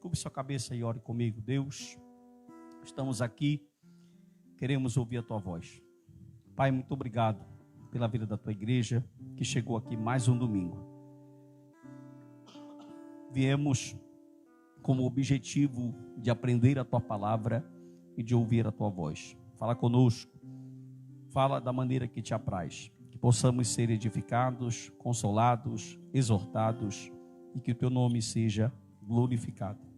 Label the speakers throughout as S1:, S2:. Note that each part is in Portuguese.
S1: Curve sua cabeça e ore comigo. Deus, estamos aqui, queremos ouvir a tua voz. Pai, muito obrigado pela vida da tua igreja, que chegou aqui mais um domingo. Viemos com o objetivo de aprender a tua palavra e de ouvir a tua voz. Fala conosco, fala da maneira que te apraz, que possamos ser edificados, consolados, exortados e que o teu nome seja glorificado.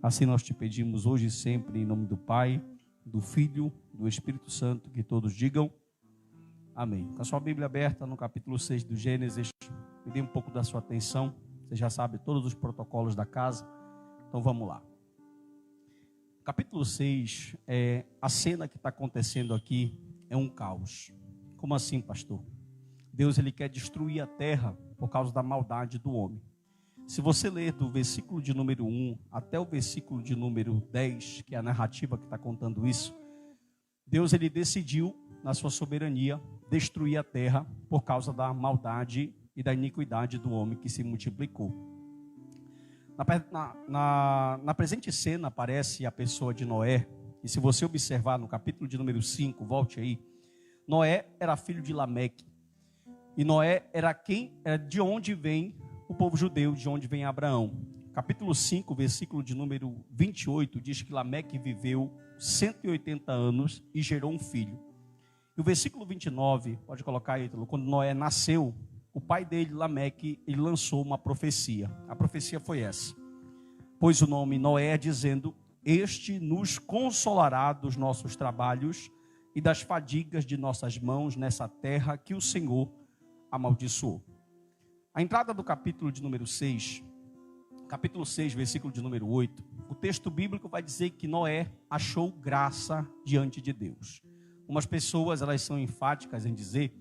S1: Assim nós te pedimos hoje e sempre, em nome do Pai, do Filho, do Espírito Santo, que todos digam amém. Com a sua Bíblia aberta no capítulo 6 do Gênesis, me dê um pouco da sua atenção. Você já sabe todos os protocolos da casa, então vamos lá. Capítulo 6, a cena que está acontecendo aqui é um caos. Como assim, pastor? Deus ele quer destruir a terra por causa da maldade do homem. Se você ler do versículo de número 1 até o versículo de número 10, que é a narrativa que está contando isso, Deus ele decidiu, na sua soberania, destruir a terra por causa da maldade e da iniquidade do homem que se multiplicou. Na presente cena aparece a pessoa de Noé, e se você observar no capítulo de número 5, volte aí, Noé era filho de Lameque, e Noé era de onde vem o povo judeu, de onde vem Abraão. Capítulo 5, versículo de número 28, diz que Lameque viveu 180 anos e gerou um filho. E o versículo 29, pode colocar aí, quando Noé nasceu, o pai dele, Lameque, ele lançou uma profecia. A profecia foi essa: pôs o nome Noé, dizendo: este nos consolará dos nossos trabalhos e das fadigas de nossas mãos nessa terra que o Senhor amaldiçoou. A entrada do capítulo de número 6, capítulo 6, versículo de número 8, o texto bíblico vai dizer que Noé achou graça diante de Deus. Umas pessoas, elas são enfáticas em dizer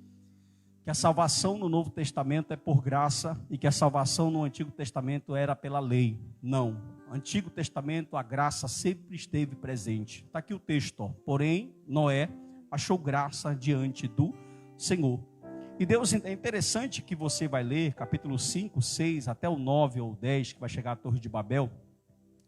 S1: que a salvação no Novo Testamento é por graça e que a salvação no Antigo Testamento era pela lei. Não, no Antigo Testamento a graça sempre esteve presente. Está aqui o texto, ó. Porém, Noé achou graça diante do Senhor. E Deus, é interessante que você vai ler capítulo 5, 6, até o 9 ou 10, que vai chegar à Torre de Babel.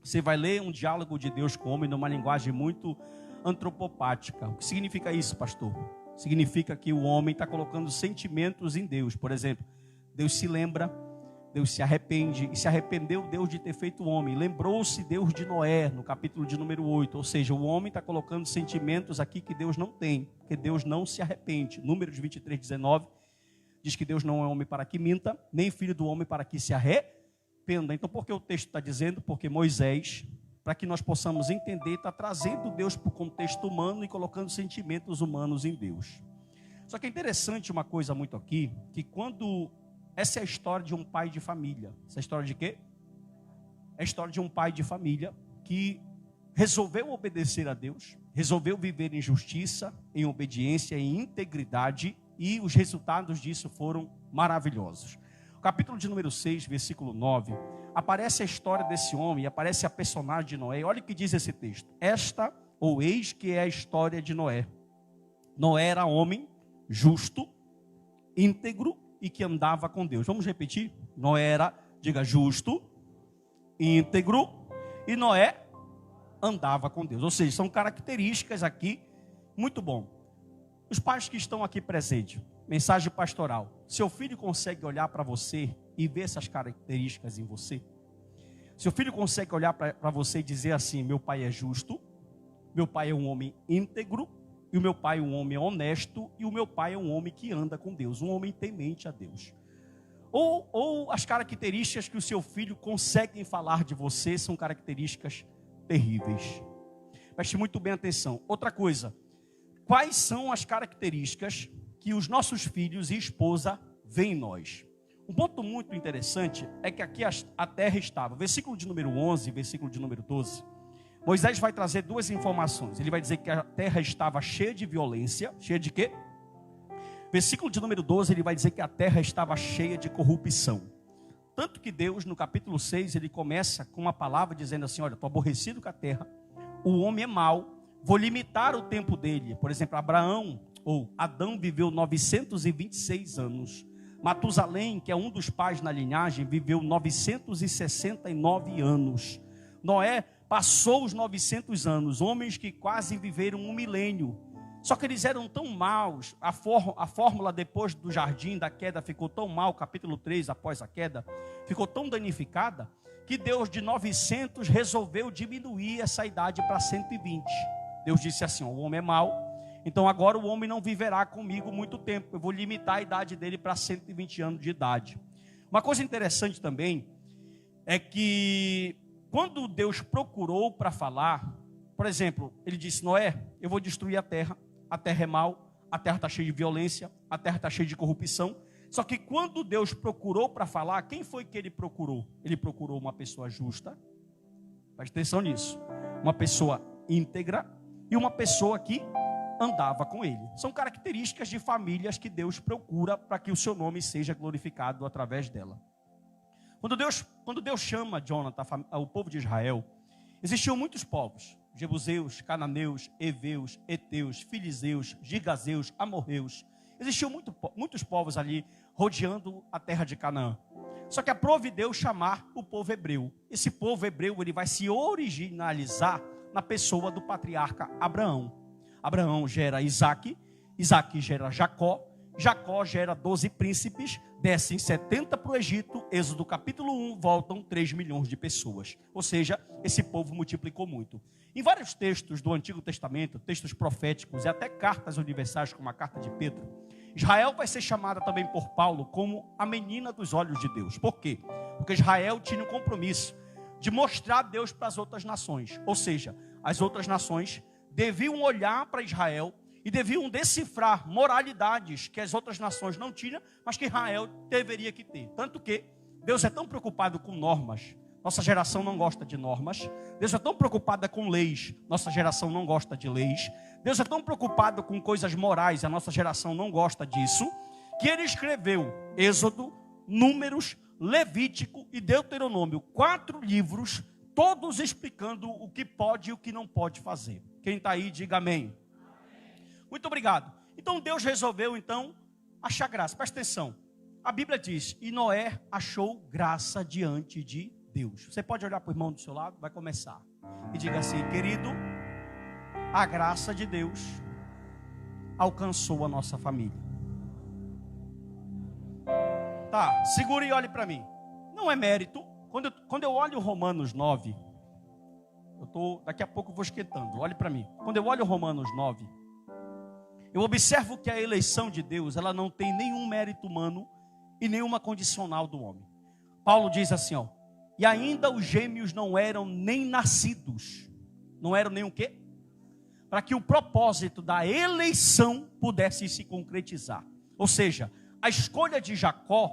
S1: Você vai ler um diálogo de Deus com o homem numa linguagem muito antropopática. O que significa isso, pastor? Significa que o homem está colocando sentimentos em Deus. Por exemplo, Deus se lembra, Deus se arrepende, e se arrependeu Deus de ter feito o homem. Lembrou-se Deus de Noé, no capítulo de número 8. Ou seja, o homem está colocando sentimentos aqui que Deus não tem, porque Deus não se arrepende. Números 23, 19, diz que Deus não é homem para que minta, nem filho do homem para que se arrependa. Então, por que o texto está dizendo? Porque Moisés, para que nós possamos entender, está trazendo Deus para o contexto humano e colocando sentimentos humanos em Deus. Só que é interessante uma coisa muito aqui, que quando... Essa é a história de um pai de família. Essa é a história de quê? É a história de um pai de família que resolveu obedecer a Deus, resolveu viver em justiça, em obediência, em integridade, e os resultados disso foram maravilhosos. O capítulo de número 6, versículo 9, aparece a história desse homem, aparece a personagem de Noé. Olha o que diz esse texto: esta, ou eis que é a história de Noé. Noé era homem justo, íntegro e que andava com Deus. Vamos repetir? Noé era, diga, justo, íntegro, e Noé andava com Deus. Ou seja, são características aqui, muito bom. Os pais que estão aqui presentes, mensagem pastoral. Seu filho consegue olhar para você e ver essas características em você? Seu filho consegue olhar para você e dizer assim: meu pai é justo, meu pai é um homem íntegro, e o meu pai é um homem honesto, e o meu pai é um homem que anda com Deus, um homem temente a Deus. Ou as características que o seu filho consegue falar de você são características terríveis. Preste muito bem atenção. Outra coisa, quais são as características que os nossos filhos e esposa veem em nós? Um ponto muito interessante é que aqui a terra estava, versículo de número 11, versículo de número 12, Moisés vai trazer duas informações. Ele vai dizer que a terra estava cheia de violência. Cheia de quê? Versículo de número 12, ele vai dizer que a terra estava cheia de corrupção. Tanto que Deus, no capítulo 6, ele começa com uma palavra dizendo assim: olha, estou aborrecido com a terra, o homem é mau, vou limitar o tempo dele. Por exemplo, Adão viveu 926 anos. Matusalém, que é um dos pais na linhagem, viveu 969 anos. Noé passou os 900 anos, homens que quase viveram um milênio. Só que eles eram tão maus, a fórmula depois do jardim, da queda, ficou tão mal, capítulo 3, após a queda, ficou tão danificada, que Deus de 900 resolveu diminuir essa idade para 120. Deus disse assim, o homem é mau, então agora o homem não viverá comigo muito tempo, eu vou limitar a idade dele para 120 anos de idade. Uma coisa interessante também, é que quando Deus procurou para falar, por exemplo, ele disse, Noé, eu vou destruir a terra é mau, a terra está cheia de violência, a terra está cheia de corrupção. Só que quando Deus procurou para falar, quem foi que ele procurou? Ele procurou uma pessoa justa, preste atenção nisso, uma pessoa íntegra e uma pessoa que andava com ele. São características de famílias que Deus procura para que o seu nome seja glorificado através dela. Quando Deus chama Jonathan, o povo de Israel, existiam muitos povos, jebuseus, cananeus, heveus, heteus, filizeus, gigazeus, amorreus. Existiam muitos povos ali rodeando a terra de Canaã. Só que aprove Deus chamar o povo hebreu. Esse povo hebreu ele vai se originalizar na pessoa do patriarca Abraão. Abraão gera Isaac, Isaac gera Jacó, Jacó gera 12 príncipes, descem 70 para o Egito, Êxodo capítulo 1, voltam 3 milhões de pessoas. Ou seja, esse povo multiplicou muito. Em vários textos do Antigo Testamento, textos proféticos e até cartas universais, como a carta de Pedro, Israel vai ser chamada também por Paulo como a menina dos olhos de Deus. Por quê? Porque Israel tinha um compromisso de mostrar Deus para as outras nações. Ou seja, as outras nações deviam olhar para Israel e deviam decifrar moralidades que as outras nações não tinham, mas que Israel deveria que ter. Tanto que Deus é tão preocupado com normas, nossa geração não gosta de normas. Deus é tão preocupado com leis, nossa geração não gosta de leis. Deus é tão preocupado com coisas morais, a nossa geração não gosta disso, que ele escreveu Êxodo, Números, Levítico e Deuteronômio, 4 livros, todos explicando o que pode e o que não pode fazer. Quem está aí, diga amém. Muito obrigado. Então Deus resolveu achar graça. Presta atenção. A Bíblia diz, e Noé achou graça diante de Deus. Você pode olhar para o irmão do seu lado, vai começar. E diga assim, querido, a graça de Deus alcançou a nossa família. Tá, segure e olhe para mim. Não é mérito. Quando eu olho Romanos 9, daqui a pouco eu vou esquentando. Olhe para mim. Quando eu olho Romanos 9, eu observo que a eleição de Deus, ela não tem nenhum mérito humano e nenhuma condicional do homem. Paulo diz assim, e ainda os gêmeos não eram nem nascidos. Não eram nem o quê? Para que o propósito da eleição pudesse se concretizar. Ou seja, a escolha de Jacó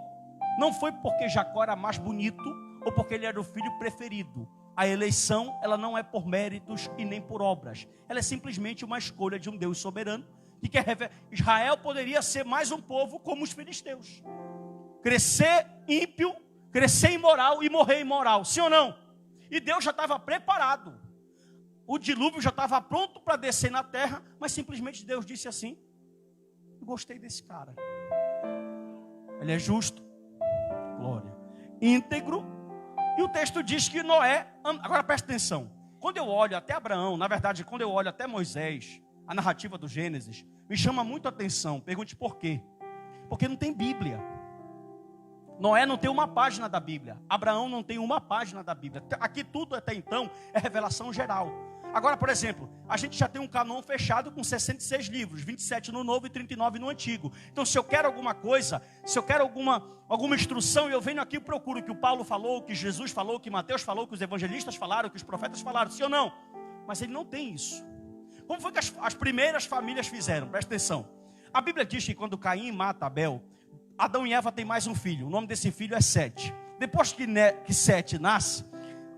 S1: não foi porque Jacó era mais bonito ou porque ele era o filho preferido. A eleição, ela não é por méritos e nem por obras. Ela é simplesmente uma escolha de um Deus soberano que quer Israel poderia ser mais um povo como os filisteus. Crescer ímpio, crescer imoral e morrer imoral. Sim ou não? E Deus já estava preparado. O dilúvio já estava pronto para descer na terra, mas simplesmente Deus disse assim, eu gostei desse cara. Ele é justo, glória, íntegro, e o texto diz que Noé, agora presta atenção, quando eu olho até Abraão, na verdade, quando eu olho até Moisés, a narrativa do Gênesis, me chama muito a atenção, pergunte por quê? Porque não tem Bíblia. Noé não tem uma página da Bíblia, Abraão não tem uma página da Bíblia, aqui tudo até então é revelação geral. Agora, por exemplo, a gente já tem um canon fechado com 66 livros, 27 no Novo e 39 no Antigo. Então, se eu quero alguma coisa, se eu quero alguma instrução, eu venho aqui e procuro o que o Paulo falou, o que Jesus falou, o que Mateus falou, o que os evangelistas falaram, o que os profetas falaram, sim ou não? Mas ele não tem isso. Como foi que as primeiras famílias fizeram? Presta atenção. A Bíblia diz que quando Caim mata Abel, Adão e Eva têm mais um filho. O nome desse filho é Sete. Depois que Sete nasce,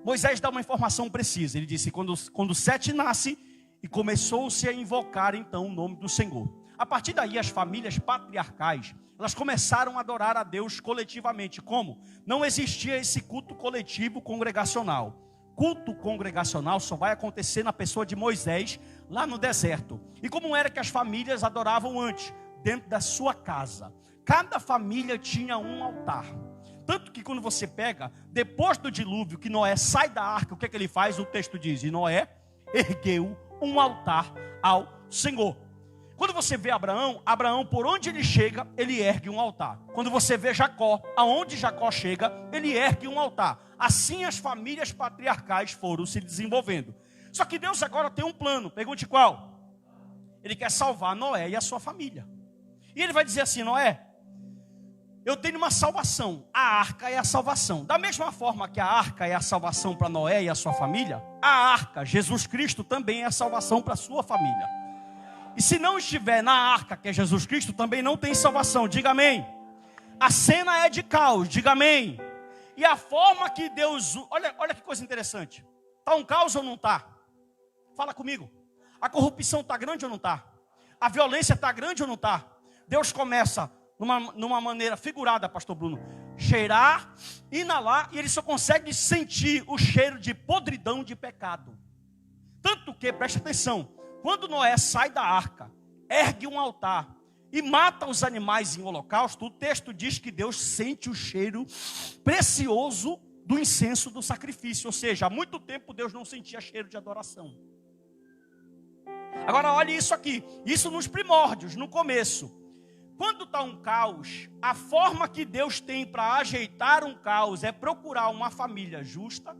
S1: Moisés dá uma informação precisa. Ele disse, quando Sete nasce, e começou-se a invocar então o nome do Senhor. A partir daí, as famílias patriarcais, elas começaram a adorar a Deus coletivamente. Como? Não existia esse culto coletivo congregacional. Culto congregacional só vai acontecer na pessoa de Moisés, lá no deserto. E como era que as famílias adoravam antes? Dentro da sua casa. Cada família tinha um altar. Tanto que quando você pega, depois do dilúvio, que Noé sai da arca, o que é que ele faz? O texto diz, e Noé ergueu um altar ao Senhor. Quando você vê Abraão, por onde ele chega, ele ergue um altar. Quando você vê Jacó, aonde Jacó chega, ele ergue um altar. Assim as famílias patriarcais foram se desenvolvendo. Só que Deus agora tem um plano, pergunte qual? Ele quer salvar Noé e a sua família. E ele vai dizer assim, Noé, eu tenho uma salvação, a arca é a salvação. Da mesma forma que a arca é a salvação para Noé e a sua família, a arca, Jesus Cristo, também é a salvação para a sua família. E se não estiver na arca, que é Jesus Cristo, também não tem salvação, diga amém. A cena é de caos, diga amém. E a forma que Deus... Olha que coisa interessante. Está um caos ou não está? Fala comigo. A corrupção está grande ou não está? A violência está grande ou não está? Deus começa, numa maneira figurada, pastor Bruno, cheirar, inalar, e ele só consegue sentir o cheiro de podridão de pecado. Tanto que, preste atenção, quando Noé sai da arca, ergue um altar e mata os animais em holocausto, o texto diz que Deus sente o cheiro precioso do incenso do sacrifício. Ou seja, há muito tempo Deus não sentia cheiro de adoração. Agora olhe isso aqui, isso nos primórdios, no começo. Quando está um caos, a forma que Deus tem para ajeitar um caos é procurar uma família justa,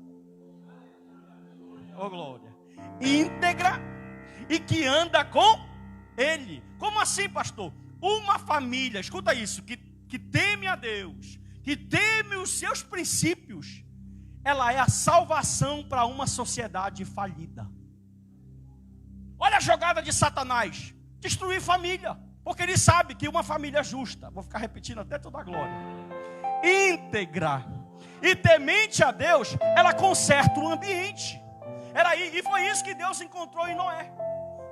S1: oh glória, íntegra e que anda com Ele. Como assim, pastor? Uma família, escuta isso, que teme a Deus, que teme os seus princípios, ela é a salvação para uma sociedade falida. Olha a jogada de Satanás, destruir família, porque ele sabe que uma família justa, vou ficar repetindo até toda a glória, íntegra e temente a Deus, ela conserta o ambiente. E foi isso que Deus encontrou em Noé.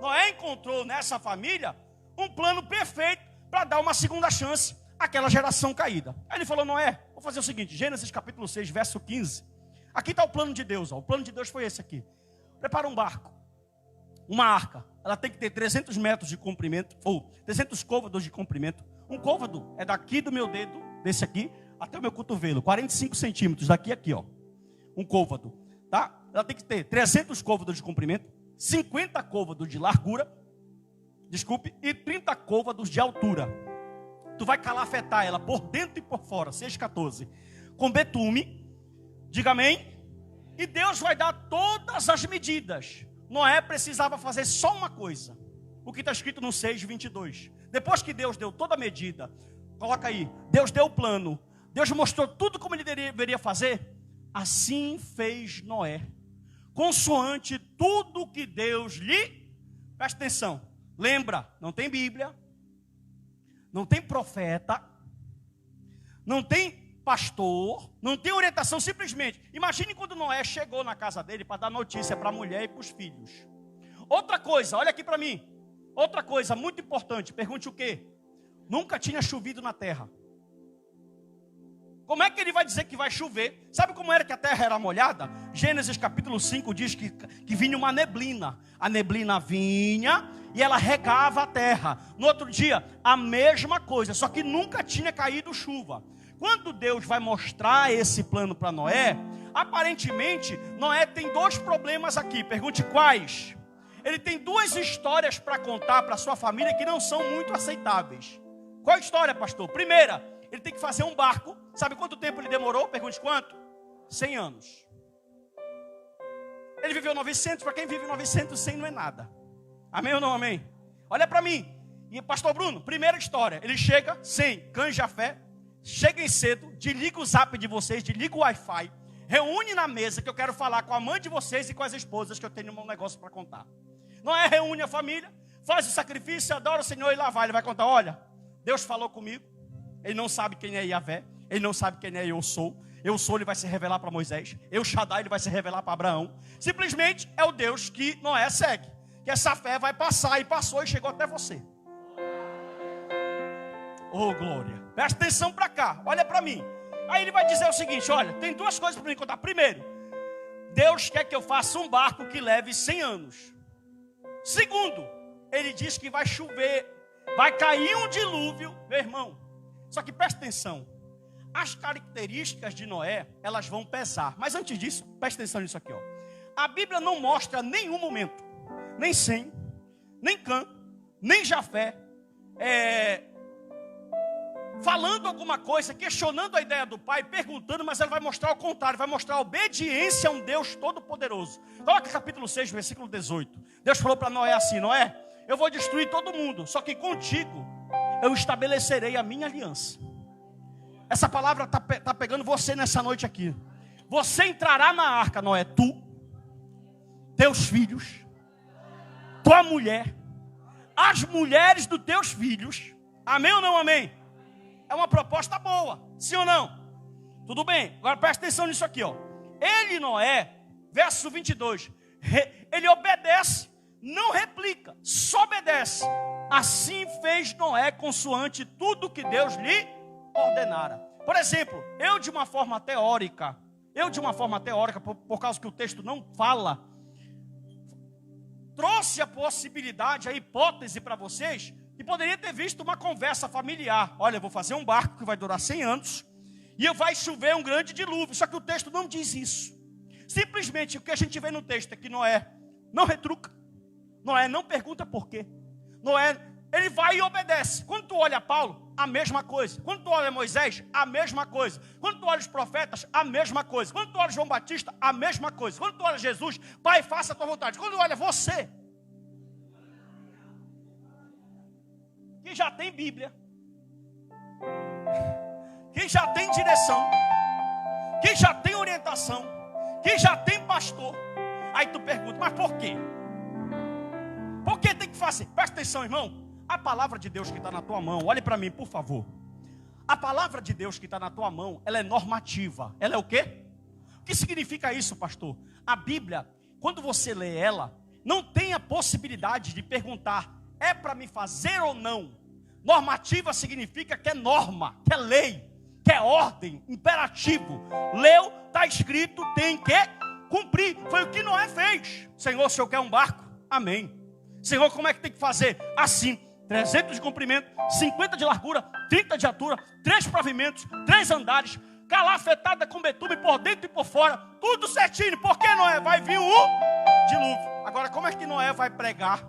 S1: Noé encontrou nessa família um plano perfeito para dar uma segunda chance àquela geração caída. Aí ele falou, Noé, vou fazer o seguinte, Gênesis capítulo 6, verso 15. Aqui está o plano de Deus, ó. O plano de Deus foi esse aqui. Prepara um barco, uma arca, ela tem que ter 300 metros de comprimento, ou 300 côvados de comprimento. Um côvado é daqui do meu dedo, desse aqui, até o meu cotovelo, 45 centímetros, daqui a aqui, ó. Um côvado, tá? Ela tem que ter 300 côvados de comprimento, 50 côvados de largura, e 30 côvados de altura. Tu vai calafetar ela por dentro e por fora, 6,14, com betume, diga amém, e Deus vai dar todas as medidas. Noé precisava fazer só uma coisa, o que está escrito no 6:22. Depois que Deus deu toda a medida, coloca aí, Deus deu o plano, Deus mostrou tudo como ele deveria fazer, assim fez Noé, consoante tudo que Deus lhe... Presta atenção, lembra, não tem Bíblia, não tem profeta, não tem pastor, não tem orientação, simplesmente. Imagine quando Noé chegou na casa dele para dar notícia para a mulher e para os filhos. Outra coisa, olha aqui para mim, outra coisa muito importante, pergunte o quê? Nunca tinha chovido na terra. Como é que ele vai dizer que vai chover? Sabe como era que a terra era molhada? Gênesis capítulo 5 diz que vinha uma neblina. A neblina vinha e ela regava a terra. No outro dia, a mesma coisa, só que nunca tinha caído chuva. Quando Deus vai mostrar esse plano para Noé, aparentemente, Noé tem dois problemas aqui. Pergunte quais? Ele tem duas histórias para contar para sua família que não são muito aceitáveis. Qual a história, pastor? Primeira, ele tem que fazer um barco. Sabe quanto tempo ele demorou? Pergunte quanto? 100 anos. Ele viveu 900, para quem vive 900, 100 não é nada. Amém ou não amém? Olha para mim. E pastor Bruno, primeira história. Ele chega sem canja fé, cheguem cedo, desliga o zap de vocês, desliga o Wi-Fi, reúne na mesa que eu quero falar com a mãe de vocês e com as esposas que eu tenho um negócio para contar. Noé reúne a família, faz o sacrifício, adora o Senhor e lá vai. Ele vai contar, olha, Deus falou comigo, ele não sabe quem é Yahvé, ele não sabe quem é eu sou, ele vai se revelar para Moisés, Shaddai, ele vai se revelar para Abraão. Simplesmente é o Deus que Noé segue, que essa fé vai passar e passou e chegou até você. Oh glória, presta atenção para cá, olha para mim. Aí ele vai dizer o seguinte, olha, tem duas coisas para me contar. Primeiro, Deus quer que eu faça um barco que leve 100 anos. Segundo, ele diz que vai chover, vai cair um dilúvio, meu irmão. Só que presta atenção, as características de Noé, elas vão pesar. Mas antes disso, preste atenção nisso aqui, ó. A Bíblia não mostra nenhum momento, nem Sem, nem Cã, nem Jafé, falando alguma coisa, questionando a ideia do pai, perguntando, mas ela vai mostrar o contrário, vai mostrar a obediência a um Deus todo-poderoso. Coloca capítulo 6, versículo 18. Deus falou para Noé assim: Noé, eu vou destruir todo mundo, só que contigo eu estabelecerei a minha aliança. Essa palavra está pegando você nessa noite aqui. Você entrará na arca, Noé, tu, teus filhos, tua mulher, as mulheres dos teus filhos. Amém ou não amém? É uma proposta boa, sim ou não? Tudo bem, agora presta atenção nisso aqui, ó. Ele, Noé, verso 22, ele obedece, não replica, só obedece. Assim fez Noé consoante tudo que Deus lhe ordenara. Por exemplo, eu de uma forma teórica, por causa que o texto não fala, trouxe a possibilidade, a hipótese para vocês, que poderia ter visto uma conversa familiar. Olha, eu vou fazer um barco que vai durar 100 anos, e vai chover um grande dilúvio. Só que o texto não diz isso. Simplesmente o que a gente vê no texto é que Noé não retruca, Noé não pergunta por quê. Noé, ele vai e obedece. Quando tu olha Paulo, a mesma coisa. Quando tu olha Moisés, a mesma coisa. Quando tu olha os profetas, a mesma coisa. Quando tu olha João Batista, a mesma coisa. Quando tu olha Jesus, Pai, faça a tua vontade. Quando tu olha você, que já tem Bíblia, que já tem direção, que já tem orientação, que já tem pastor, aí tu pergunta, mas por quê? Por que tem que fazer? Presta atenção, irmão. A palavra de Deus que está na tua mão, olhe para mim, por favor. A palavra de Deus que está na tua mão, ela é normativa. Ela é o quê? O que significa isso, pastor? A Bíblia, quando você lê ela, não tem a possibilidade de perguntar, é para me fazer ou não? Normativa significa que é norma, que é lei, que é ordem, imperativo. Leu, está escrito, tem que cumprir. Foi o que Noé fez. Senhor, o Senhor quer um barco? Amém. Senhor, como é que tem que fazer? Assim, 300 de comprimento, 50 de largura, 30 de altura, 3 pavimentos, 3 andares, calafetada com betume por dentro e por fora, tudo certinho. Porque Noé vai vir o dilúvio. Agora, como é que Noé vai pregar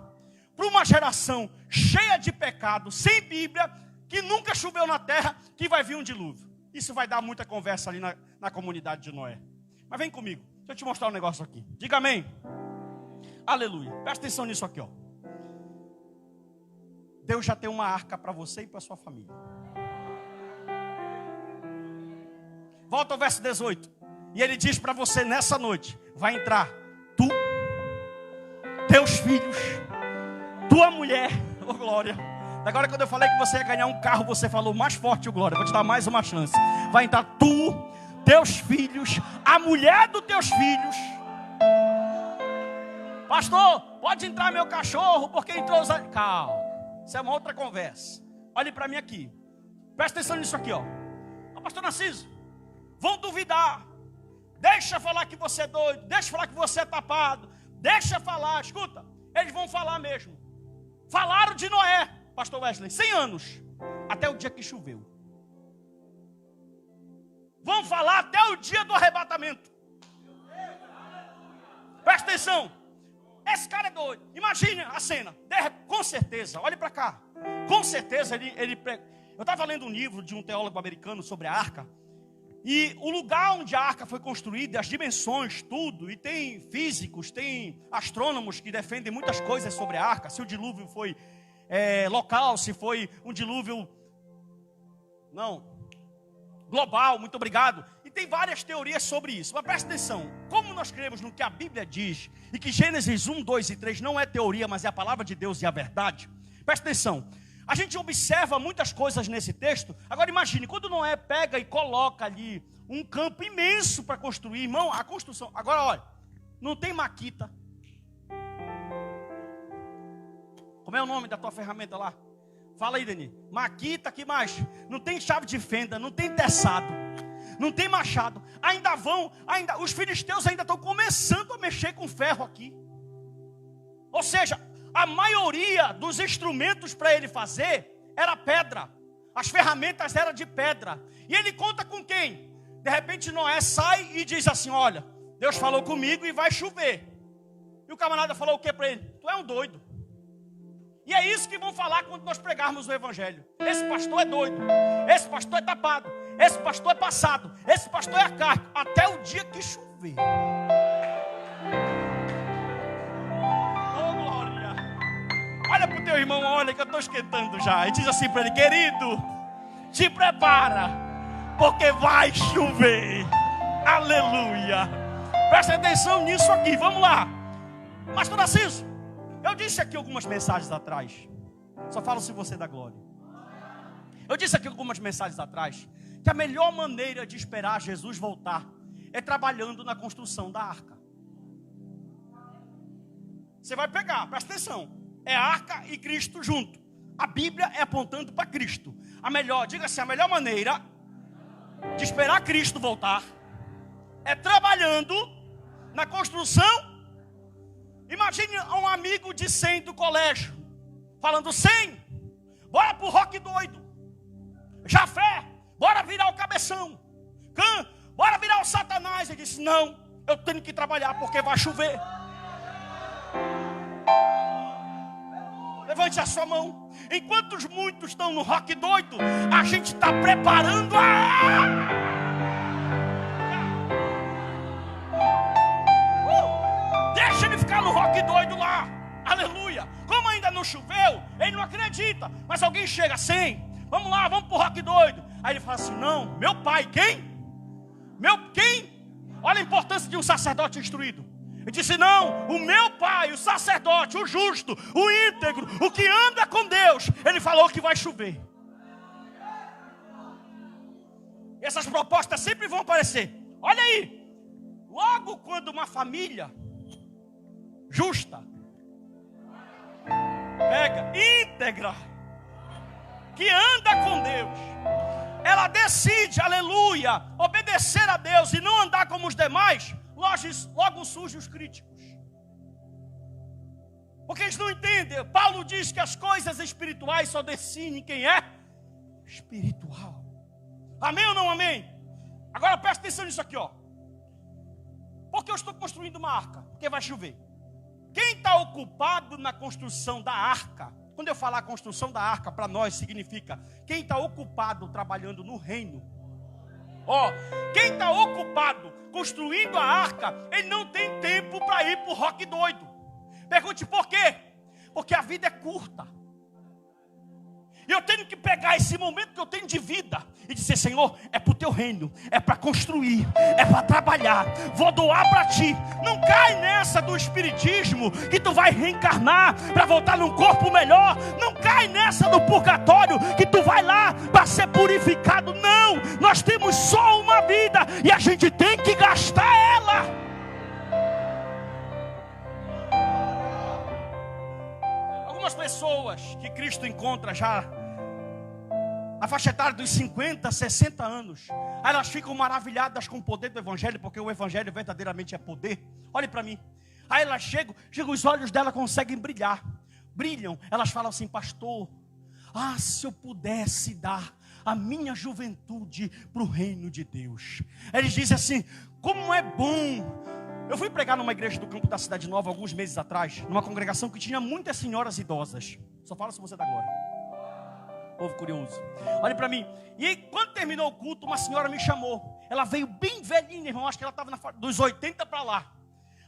S1: para uma geração cheia de pecado, sem Bíblia, que nunca choveu na terra, que vai vir um dilúvio? Isso vai dar muita conversa ali na comunidade de Noé. Mas vem comigo, deixa eu te mostrar um negócio aqui. Diga amém. Aleluia. Presta atenção nisso aqui, ó. Deus já tem uma arca para você e para sua família. Volta ao verso 18. E ele diz para você nessa noite: vai entrar tu, teus filhos, tua mulher, oh glória. Agora quando eu falei que você ia ganhar um carro, você falou mais forte, oh glória. Vou te dar mais uma chance. Vai entrar tu, teus filhos, a mulher dos teus filhos. Pastor, pode entrar meu cachorro, porque entrou os... Calma. Isso é uma outra conversa. Olhe para mim aqui. Presta atenção nisso aqui, ó. Pastor Narciso, vão duvidar. Deixa falar que você é doido. Deixa falar que você é tapado. Deixa falar. Escuta, eles vão falar mesmo. Falaram de Noé, pastor Wesley, 100 anos. Até o dia que choveu. Vão falar até o dia do arrebatamento. Presta atenção. Esse cara é doido. Imagine a cena. Com certeza, olhe para cá. Com certeza eu estava lendo um livro de um teólogo americano sobre a arca. E o lugar onde a arca foi construída, as dimensões, tudo. E tem físicos, tem astrônomos que defendem muitas coisas sobre a arca. Se o dilúvio foi local, se foi um dilúvio global, muito obrigado. E tem várias teorias sobre isso. Mas presta atenção, como nós cremos no que a Bíblia diz, e que Gênesis 1, 2 e 3 não é teoria, mas é a palavra de Deus e a verdade. Presta atenção, a gente observa muitas coisas nesse texto. Agora imagine, quando Noé pega e coloca ali um campo imenso para construir, irmão, a construção. Agora olha, não tem maquita. Como é o nome da tua ferramenta lá? Fala aí, Dani. Maquita, que mais? Não tem chave de fenda, não tem teçado, não tem machado. Os filisteus ainda estão começando a mexer com ferro aqui. Ou seja, a maioria dos instrumentos para ele fazer era pedra. As ferramentas eram de pedra. E ele conta com quem? De repente Noé sai e diz assim: olha, Deus falou comigo e vai chover. E o camarada falou o que para ele? Tu é um doido. E é isso que vão falar quando nós pregarmos o evangelho. Esse pastor é doido. Esse pastor é tapado. Esse pastor é passado. Esse pastor é arcaico. Até o dia que chover. Oh, glória. Olha para o teu irmão, olha que eu estou esquentando já. E diz assim para ele: querido, te prepara, porque vai chover. Aleluia. Presta atenção nisso aqui, vamos lá. Pastor Narciso, eu disse aqui algumas mensagens atrás. Só falo se você dá glória. Eu disse aqui algumas mensagens atrás que a melhor maneira de esperar Jesus voltar é trabalhando na construção da arca. Você vai pegar, presta atenção. É a arca e Cristo junto. A Bíblia é apontando para Cristo. A melhor, diga assim, a melhor maneira de esperar Cristo voltar é trabalhando na construção. Imagine um amigo de 100 do colégio falando: 100, bora pro rock doido. Jafé, bora virar o cabeção. Cã, bora virar o Satanás. Ele disse: não, eu tenho que trabalhar porque vai chover. Levante a sua mão. Enquanto muitos estão no rock doido, a gente está preparando Deixa ele ficar no rock doido lá. Aleluia. Como ainda não choveu, ele não acredita. Mas alguém chega assim: vamos lá, vamos pro rock doido. Aí ele fala assim: não, meu pai, quem? Quem? Olha a importância de um sacerdote instruído. Ele disse: não, o meu pai, o sacerdote, o justo, o íntegro, o que anda com Deus, ele falou que vai chover. E essas propostas sempre vão aparecer. Olha aí, logo quando uma família justa, pega, íntegra, que anda com Deus, ela decide, aleluia, obedecer a Deus e não andar como os demais, logo surgem os críticos. Porque eles não entendem. Paulo diz que as coisas espirituais só definem quem é espiritual. Amém ou não amém? Agora presta atenção nisso aqui, ó. Porque eu estou construindo uma arca, porque vai chover. Quem está ocupado na construção da arca? Quando eu falar construção da arca, para nós significa quem está ocupado trabalhando no reino. Ó, quem está ocupado construindo a arca, ele não tem tempo para ir para o rock doido. Pergunte por quê? Porque a vida é curta. E eu tenho que pegar esse momento que eu tenho de vida e dizer: Senhor, é para o teu reino, é para construir, é para trabalhar, vou doar para ti. Não cai nessa do espiritismo que tu vai reencarnar para voltar num corpo melhor. Não cai nessa do purgatório que tu vai lá para ser purificado. Não, nós temos só uma vida e a gente tem que gastar ela. Algumas pessoas que Cristo encontra já na faixa etária dos 50, 60 anos, aí elas ficam maravilhadas com o poder do evangelho, porque o evangelho verdadeiramente é poder. Olhe para mim. Aí elas chegam, os olhos dela conseguem brilhar, brilham. Elas falam assim: pastor, se eu pudesse dar a minha juventude para o reino de Deus. Eles dizem assim: como é bom. Eu fui pregar numa igreja do campo da Cidade Nova alguns meses atrás, numa congregação que tinha muitas senhoras idosas. Só fala se você dá glória. Povo curioso. Olhe para mim. E aí, quando terminou o culto, uma senhora me chamou. Ela veio bem velhinha, irmão. Acho que ela estava dos 80 para lá.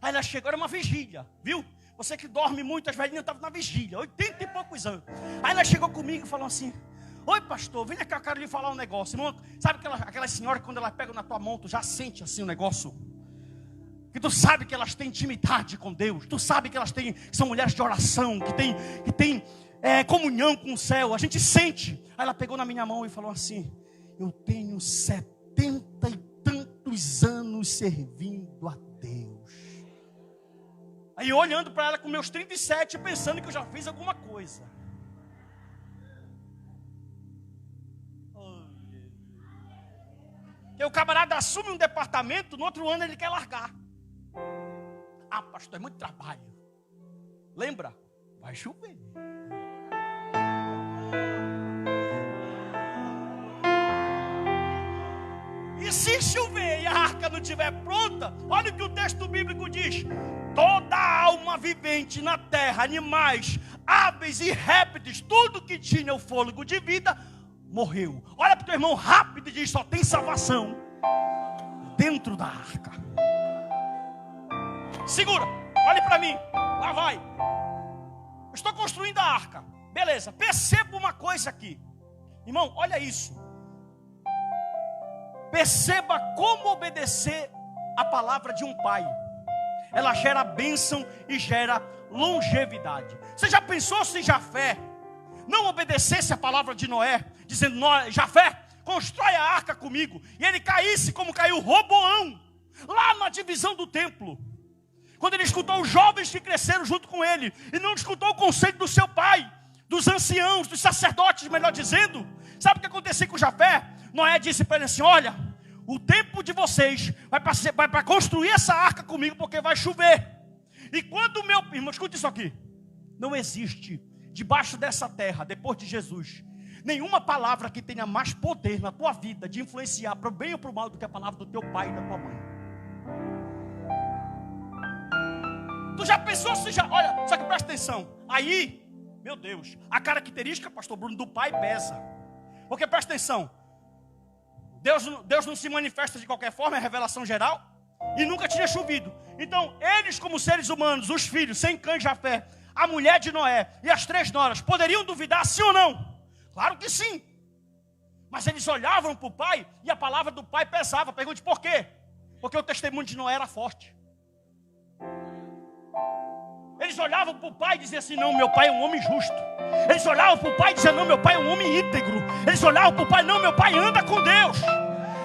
S1: Aí ela chegou, era uma vigília, viu? Você que dorme muito, as velhinhas estavam na vigília, 80 e poucos anos. Aí ela chegou comigo e falou assim: oi pastor, vem cá, eu quero lhe falar um negócio. Irmão, sabe aquelas senhoras que quando elas pegam na tua mão, tu já sente assim o negócio? Que tu sabe que elas têm intimidade com Deus. Tu sabe que elas são mulheres de oração, que tem comunhão com o céu. A gente sente. Aí ela pegou na minha mão e falou assim: eu tenho 70 e tantos anos servindo a Deus. Aí eu olhando para ela com meus 37, pensando que eu já fiz alguma coisa. E o camarada assume um departamento, no outro ano ele quer largar. Pastor, é muito trabalho. Lembra? Vai chover. E se chover e a arca não estiver pronta, olha o que o texto bíblico diz: toda alma vivente na terra, animais, aves e répteis, tudo que tinha o fôlego de vida, morreu. Olha para o teu irmão rápido e diz: só tem salvação dentro da arca. Segura, olhe para mim, lá vai. Eu estou construindo a arca, beleza. Perceba uma coisa aqui, irmão, olha isso. Perceba como obedecer a palavra de um pai. Ela gera bênção e gera longevidade. Você já pensou se Jafé não obedecesse a palavra de Noé, dizendo: Jafé, constrói a arca comigo, e ele caísse como caiu Roboão, lá na divisão do templo, quando ele escutou os jovens que cresceram junto com ele, e não escutou o conselho do seu pai, dos anciãos, dos sacerdotes, melhor dizendo. Sabe o que aconteceu com Jafé? Noé disse para ele assim: olha, o tempo de vocês vai para construir essa arca comigo, porque vai chover. E quando o meu irmão, escuta isso aqui: não existe debaixo dessa terra, depois de Jesus, nenhuma palavra que tenha mais poder na tua vida de influenciar para o bem ou para o mal do que a palavra do teu pai e da tua mãe. Tu já pensou se já... Olha, só que presta atenção. Aí, meu Deus, a característica, pastor Bruno, do pai pesa. Porque presta atenção, Deus não se manifesta de qualquer forma, é revelação geral. E nunca tinha chovido. Então, eles como seres humanos, os filhos, Sem, Cã e Jafé, a mulher de Noé e as 3 noras, poderiam duvidar sim ou não? Claro que sim. Mas eles olhavam para o pai e a palavra do pai pesava. Pergunte por quê? Porque o testemunho de Noé era forte. Eles olhavam para o pai e diziam assim: não, meu pai é um homem justo. Eles olhavam para o pai e diziam: não, meu pai é um homem íntegro. Eles olhavam para o pai: não, meu pai anda com Deus.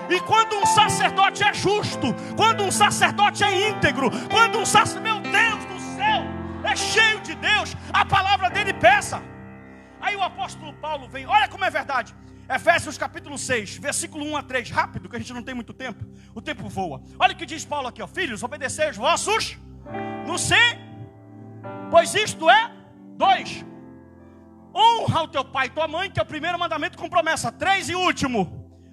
S1: E quando um sacerdote é justo, quando um sacerdote é íntegro, quando um sacerdote, meu Deus do céu, é cheio de Deus, a palavra dele pesa. Aí o apóstolo Paulo vem, olha como é verdade. Efésios capítulo 6, versículo 1 a 3, rápido, que a gente não tem muito tempo, o tempo voa. Olha o que diz Paulo aqui, ó: filhos, obedecei os vossos, não sei, pois isto é 2. Honra o teu pai e tua mãe, que é o primeiro mandamento com promessa. 3 e último: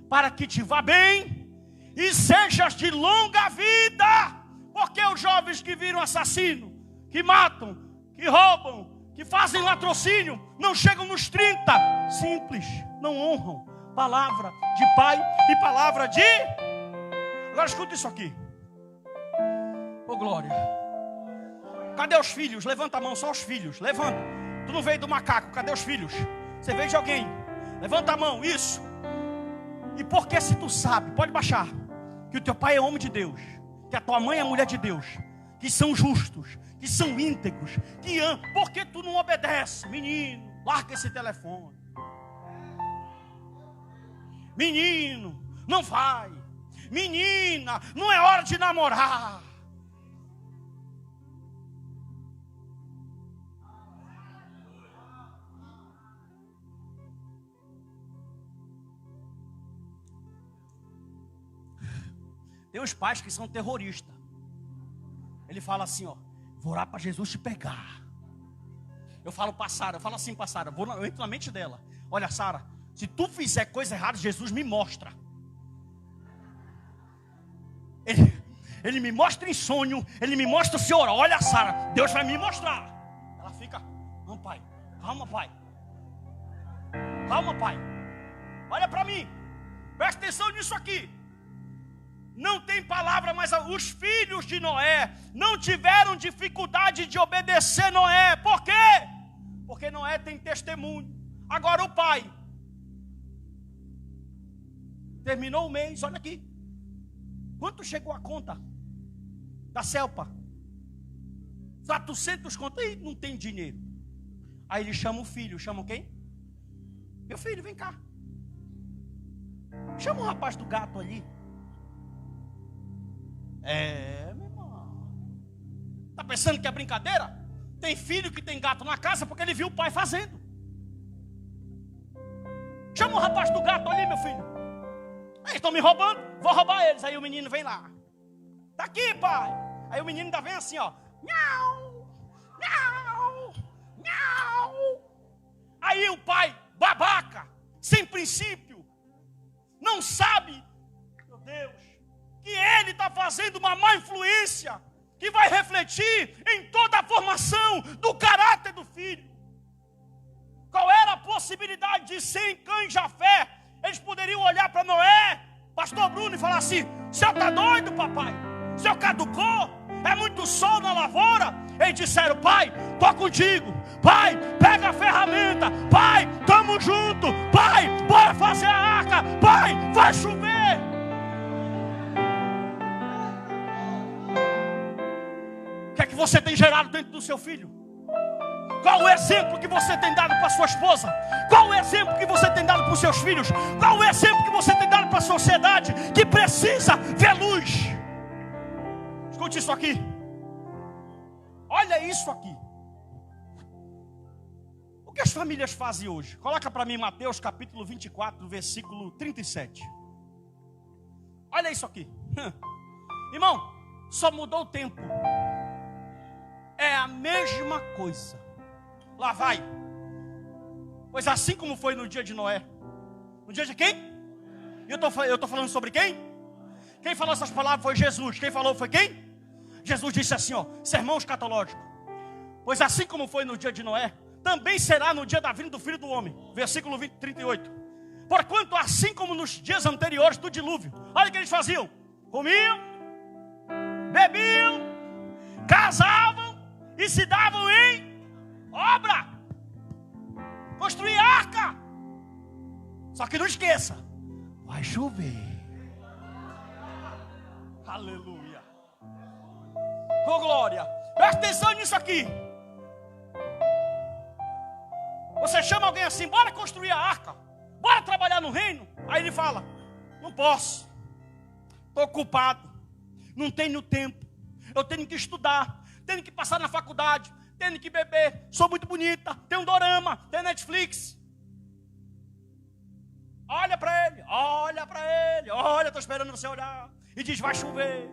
S1: para que te vá bem e sejas de longa vida. Porque os jovens que viram assassino, que matam, que roubam, que fazem latrocínio, não chegam nos 30. Simples, não honram palavra de pai e palavra de... Agora escuta isso aqui. Ô glória. Cadê os filhos? Levanta a mão, só os filhos. Levanta. Tu não veio do macaco, cadê os filhos? Você veio de alguém. Levanta a mão, isso. E porque se tu sabe, pode baixar, que o teu pai é homem de Deus, que a tua mãe é mulher de Deus, que são justos, que são íntegros, que amam, por que tu não obedece? Menino, larga esse telefone. Menino, não vai. Menina, não é hora de namorar. Tem uns pais que são terroristas. Ele fala assim, ó: vou orar para Jesus te pegar. Eu falo para Sara, eu falo assim para Sara, eu entro na mente dela: olha, Sara, se tu fizer coisa errada, Jesus me mostra. Ele me mostra em sonho, ele me mostra se orar. Olha, Sara, Deus vai me mostrar. Ela fica: não, pai, calma, pai. Calma, pai. Olha para mim, presta atenção nisso aqui. Não tem palavra, mas os filhos de Noé não tiveram dificuldade de obedecer Noé. Por quê? Porque Noé tem testemunho. Agora o pai terminou o mês, olha aqui. Quanto chegou a conta da Celpa? 400 conto. Ih, não tem dinheiro. Aí ele chama o filho. Chama quem? Meu filho, vem cá. Chama o rapaz do gato ali. Meu irmão, tá pensando que é brincadeira? Tem filho que tem gato na casa porque ele viu o pai fazendo. Chama o rapaz do gato ali, meu filho. Eles estão me roubando, vou roubar eles. Aí o menino vem lá: tá aqui, pai. Aí o menino ainda vem assim, ó: miau, miau, miau. Aí o pai, babaca, sem princípio, não sabe. Deus que ele está fazendo uma má influência que vai refletir em toda a formação do caráter do filho. Qual era a possibilidade de Sem, Cã e Jafé? Eles poderiam olhar para Noé, pastor Bruno, e falar assim: o senhor está doido, papai? O senhor caducou? É muito sol na lavoura? Eles disseram: pai, estou contigo. Pai, pega a ferramenta. Pai, estamos juntos. Pai, bora fazer a arca. Pai, vai chover. O que é que você tem gerado dentro do seu filho? Qual o exemplo que você tem dado para sua esposa? Qual o exemplo que você tem dado para os seus filhos? Qual o exemplo que você tem dado para a sociedade que precisa ver luz? Escute isso aqui. Olha isso aqui. O que as famílias fazem hoje? Coloca para mim Mateus capítulo 24, versículo 37. Olha isso aqui. Irmão, só mudou o tempo. É a mesma coisa. Lá vai. Pois assim como foi no dia de Noé. No dia de quem? Eu estou falando sobre quem? Quem falou essas palavras foi Jesus. Quem falou foi quem? Jesus disse assim, ó, sermão escatológico. Pois assim como foi no dia de Noé, também será no dia da vinda do Filho do Homem. Versículo 38. Porquanto assim como nos dias anteriores do dilúvio. Olha o que eles faziam. Comiam, bebiam, casavam e se davam em obra. Construir arca. Só que não esqueça, vai chover. Aleluia. Oh glória. Presta atenção nisso aqui. Você chama alguém assim: bora construir a arca, bora trabalhar no reino. Aí ele fala: não posso, estou ocupado, não tenho tempo, eu tenho que estudar, tenho que passar na faculdade, tenho que beber, sou muito bonita, tem um dorama, tem Netflix. Olha para ele, olha, estou esperando você olhar. E diz: vai chover.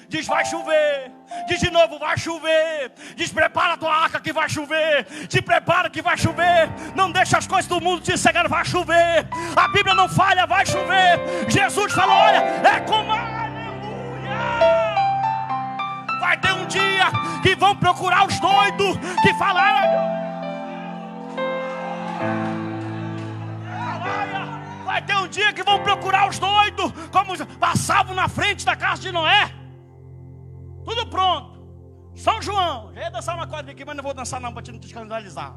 S1: Diz: vai chover. Diz de novo: vai chover. Diz: prepara a tua arca que vai chover. Te prepara que vai chover. Não deixa as coisas do mundo te cegar, vai chover. A Bíblia não falha, vai chover. Jesus falou: olha, é como aleluia. Vai ter um dia que vão procurar os doidos que falaram. Vai ter um dia que vão procurar os doidos, como passavam na frente da casa de Noé. Tudo pronto. São João. Já ia dançar uma quadrilha aqui, mas não vou dançar não, para te não te escandalizar.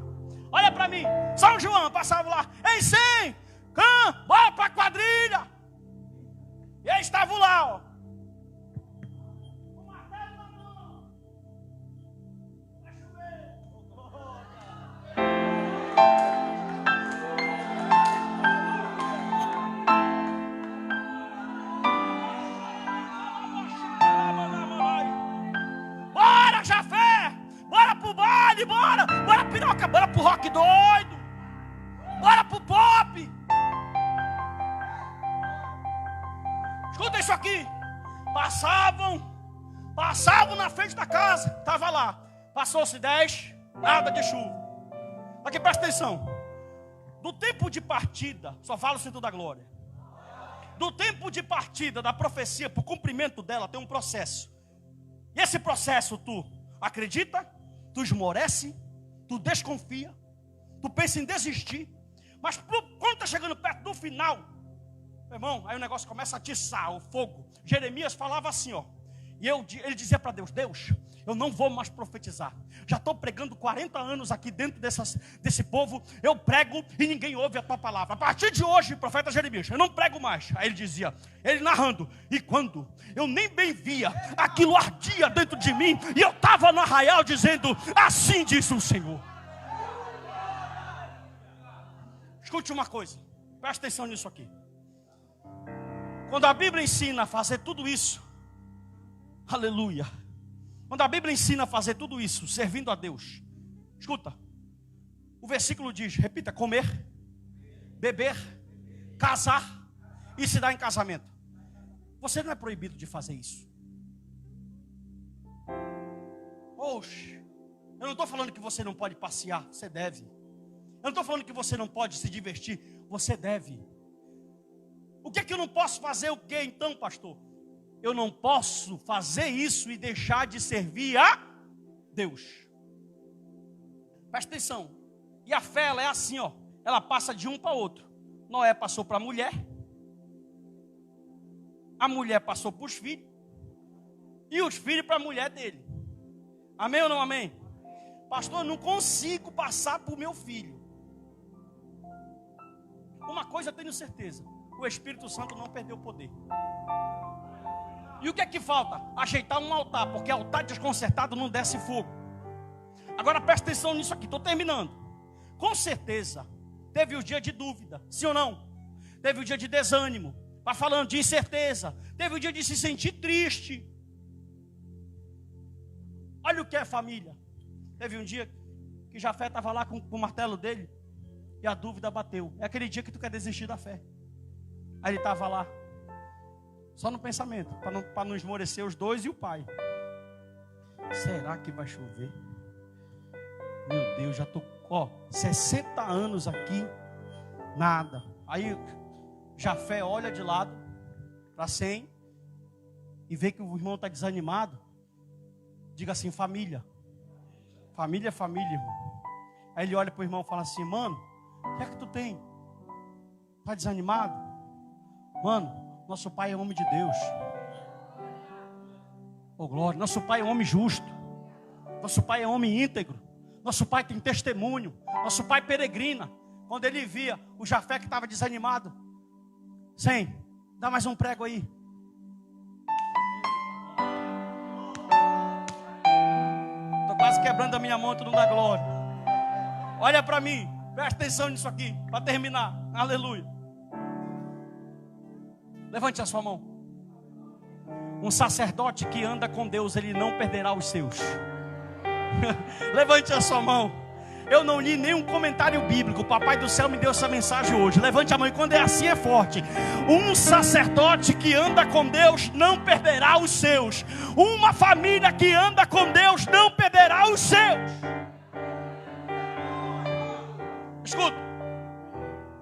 S1: Olha para mim. São João passava lá. Ei, Sem, Cã, bora para a quadrilha. E eles estavam lá, ó. Com o martelo na mão. Vai chover. Bora piroca, bora pro rock doido, bora pro pop. Escuta isso aqui. Passavam na frente da casa, tava lá, passou-se 10, nada de chuva. Aqui presta atenção. Do tempo de partida, só fala o Senhor da glória. Do tempo de partida da profecia para o cumprimento dela tem um processo. E esse processo tu acredita? Tu esmorece, tu desconfia, tu pensa em desistir, mas quando está chegando perto do final, meu irmão, aí o negócio começa a atiçar o fogo. Jeremias falava assim, ó, e ele dizia para Deus: Deus, eu não vou mais profetizar, já estou pregando 40 anos aqui dentro desse povo, eu prego e ninguém ouve a tua palavra. A partir de hoje, profeta Jeremias, eu não prego mais. Aí ele dizia, ele narrando: e quando eu nem bem via, aquilo ardia dentro de mim, e eu estava no arraial dizendo: assim diz o Senhor. Escute uma coisa, presta atenção nisso aqui. Quando a Bíblia ensina a fazer tudo isso, aleluia, quando a Bíblia ensina a fazer tudo isso, servindo a Deus, escuta, o versículo diz, repita: comer, beber, casar e se dar em casamento. Você não é proibido de fazer isso. Oxe, eu não estou falando que você não pode passear, você deve. Eu não estou falando que você não pode se divertir, você deve. O que é que eu não posso fazer? O que então, pastor? Eu não posso fazer isso e deixar de servir a Deus. Presta atenção. E a fé, ela é assim, ó. Ela passa de um para outro. Noé passou para a mulher. A mulher passou para os filhos. E os filhos para a mulher dele. Amém ou não amém? Pastor, eu não consigo passar para o meu filho. Uma coisa eu tenho certeza. O Espírito Santo não perdeu o poder. E o que é que falta? Ajeitar um altar. Porque altar desconcertado não desce fogo. Agora presta atenção nisso aqui. Estou terminando. Com certeza, teve o dia de dúvida. Sim ou não? Teve o dia de desânimo. Vai falando de incerteza. Teve o dia de se sentir triste. Olha o que é família. Teve um dia que Jafé estava lá com o martelo dele. E a dúvida bateu. É aquele dia que tu quer desistir da fé. Aí ele estava lá. Só no pensamento. Para não esmorecer os dois e o pai. Será que vai chover? Meu Deus, já estou 60 anos aqui. Nada. Aí Jafé olha de lado para Sem. E vê que o irmão está desanimado. Diga assim, família. Família é família, irmão. Aí ele olha para o irmão e fala assim, mano, o que é que tu tem? Está desanimado? Mano, nosso pai é homem de Deus. Oh glória, nosso pai é homem justo. Nosso pai é homem íntegro. Nosso pai tem testemunho. Nosso pai peregrina. Quando ele via o Jafé que estava desanimado. Sem, dá mais um prego aí. Quase quebrando a minha mão, tu não dá glória. Olha para mim, presta atenção nisso aqui, para terminar. Aleluia. Levante a sua mão. Um sacerdote que anda com Deus, ele não perderá os seus. Levante a sua mão. Eu não li nenhum comentário bíblico. O Papai do Céu me deu essa mensagem hoje. Levante a mão. E quando é assim é forte. Um sacerdote que anda com Deus não perderá os seus. Uma família que anda com Deus não perderá os seus. Escuta.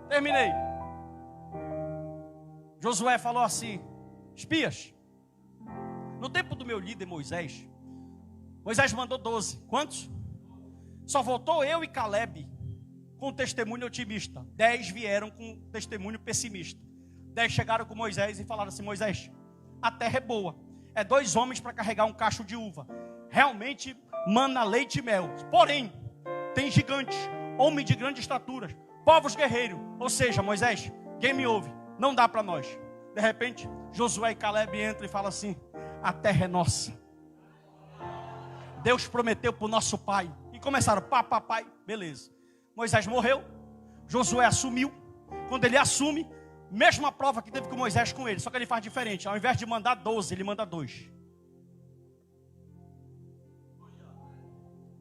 S1: Terminei. Josué falou assim: espias. No tempo do meu líder Moisés mandou 12. Quantos? Só voltou eu e Caleb com testemunho otimista. 10 vieram com testemunho pessimista. 10 chegaram com Moisés e falaram assim: Moisés, a terra é boa. É 2 homens para carregar um cacho de uva. Realmente mana leite e mel. Porém, tem gigantes, homens de grande estatura, povos guerreiros. Ou seja, Moisés, quem me ouve? Não dá para nós. De repente, Josué e Caleb entram e falam assim: a terra é nossa. Deus prometeu para o nosso pai. E começaram, pai, beleza. Moisés morreu, Josué assumiu. Quando ele assume, mesma prova que teve com Moisés com ele, só que ele faz diferente. Ao invés de mandar 12, ele manda 2.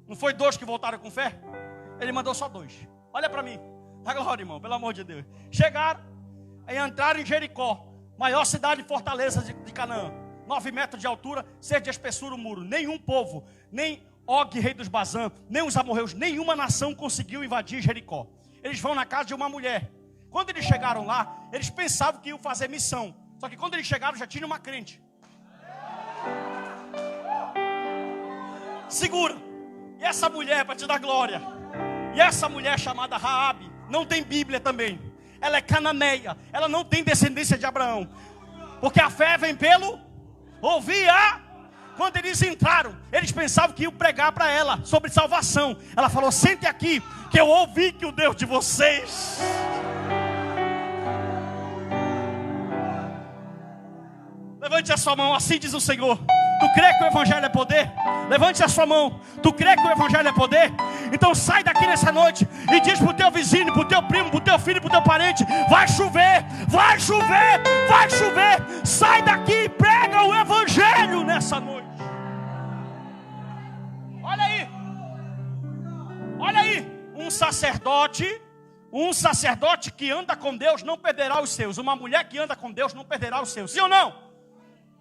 S1: Não foi 2 que voltaram com fé? Ele mandou só 2. Olha para mim, dá glória, irmão, pelo amor de Deus. Chegaram, aí entraram em Jericó, maior cidade de fortaleza de Canaã. 9 metros de altura, 6 de espessura o muro. Nenhum povo, nem Og, rei dos Bazã, nem os amorreus, nenhuma nação conseguiu invadir Jericó. Eles vão na casa de uma mulher. Quando eles chegaram lá, eles pensavam que iam fazer missão. Só que quando eles chegaram, já tinha uma crente. Segura. E essa mulher, para te dar glória, e essa mulher chamada Raabe, não tem Bíblia também. Ela é cananeia, ela não tem descendência de Abraão. Porque a fé vem pelo ouvir a... Quando eles entraram, eles pensavam que iam pregar para ela sobre salvação. Ela falou: sente aqui, que eu ouvi que o Deus de vocês... Levante a sua mão, assim diz o Senhor. Tu crê que o Evangelho é poder? Levante a sua mão. Tu crê que o Evangelho é poder? Então sai daqui nessa noite e diz pro teu vizinho, pro teu primo, pro teu filho, pro teu parente: vai chover, vai chover, vai chover. Sai daqui e prega o Evangelho nessa noite. Olha aí. Olha aí. Um sacerdote que anda com Deus não perderá os seus. Uma mulher que anda com Deus não perderá os seus. Sim ou não?